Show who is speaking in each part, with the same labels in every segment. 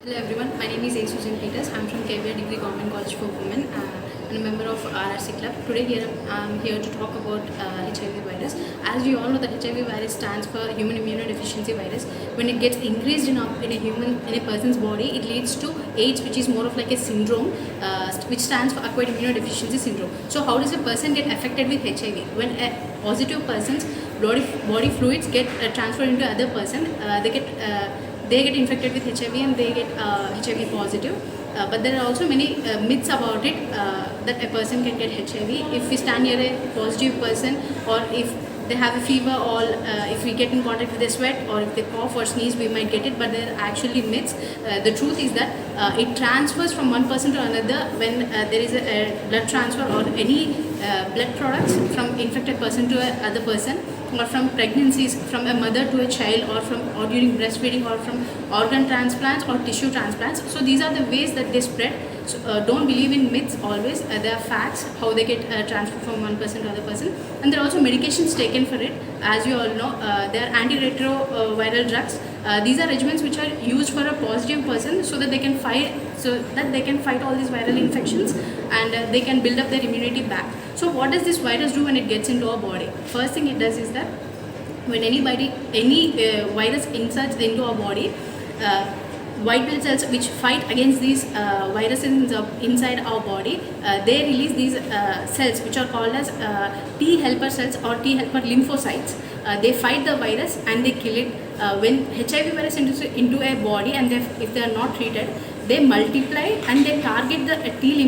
Speaker 1: Hello everyone, my name is A. Susan Peters. I'm from KVRGCW Government College for Women and a member of RRC Club. Today I'm here to talk about HIV virus. As we all know that HIV virus stands for human immunodeficiency virus. When it gets increased in a person's body, it leads to AIDS, which is more of like a syndrome, which stands for acquired immunodeficiency syndrome. So how does a person get affected with HIV? When a positive person's body fluids get transferred into other person, they get infected with HIV and they get HIV positive. But there are also many myths about it, that a person can get HIV if we stand near a positive person, or if they have a fever, or if we get in contact with their sweat, or if they cough or sneeze, we might get it. But they are actually myths. The truth is that it transfers from one person to another when there is a blood transfer or any blood products from infected person to another person, or from pregnancies from a mother to a child, or during breastfeeding, or from organ transplants or tissue transplants. So these are the ways that they spread. So don't believe in myths always. There are facts how they get transferred from one person to another person, and there are also medications taken for it. As you all know, there are antiretroviral drugs. These are regimens which are used for a positive person so that they can fight all these viral infections, and they can build up their immunity back. So what does this virus do when it gets into our body? First thing it does is that when any virus inserts into our body, white blood cells which fight against these viruses inside our body, they release these cells which are called as T helper cells or T helper lymphocytes. They fight the virus and they kill it. When HIV virus enters into a body, and if they are not treated, they multiply and they target the T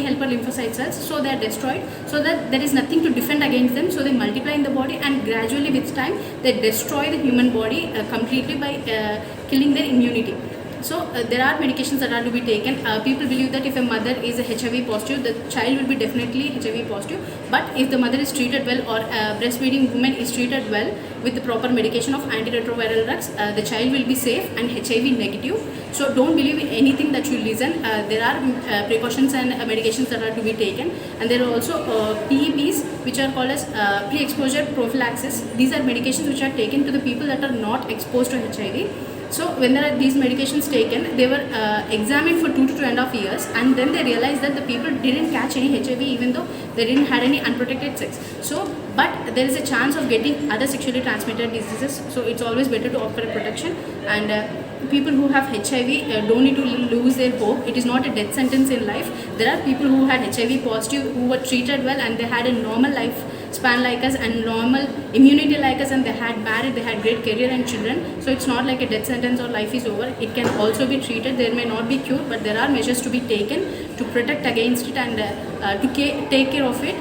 Speaker 1: helper lymphocyte cells, so they are destroyed, so that there is nothing to defend against them. So they multiply in the body, and gradually with time they destroy the human body completely by killing their immunity. So there are medications that are to be taken. People believe that if a mother is a HIV positive, the child will be definitely HIV positive. But if the mother is treated well, or a breastfeeding woman is treated well with the proper medication of antiretroviral drugs, the child will be safe and HIV negative. So don't believe in anything that you listen. There are precautions and medications that are to be taken, and there are also PEPs which are called as pre-exposure prophylaxis. These are medications which are taken to the people that are not exposed to HIV. So when there are these medications taken, they were examined for 2 to 2.5 years, and then they realized that the people didn't catch any HIV even though they didn't had any unprotected sex. So, but there is a chance of getting other sexually transmitted diseases. So it's always better to opt for a protection, and people who have HIV don't need to lose their hope. It is not a death sentence in life. There are people who had HIV positive who were treated well, and they had a normal life span like us and normal immunity like us, and they had married, they had great career and children. So it's not like a death sentence or life is over. It can also be treated. There may not be cured, but there are measures to be taken to protect against it and to take care of it.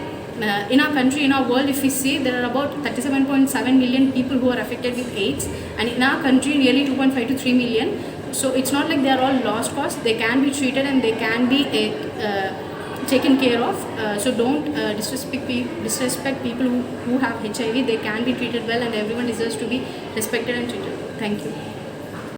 Speaker 1: In our country, in our world, if we see, there are about 37.7 million people who are affected with AIDS, and in our country nearly 2.5 to 3 million. So it's not like they are all lost cause. They can be treated and they can be taken care of. So don't disrespect people who have HIV. They can be treated well, and everyone deserves to be respected and treated. Thank you.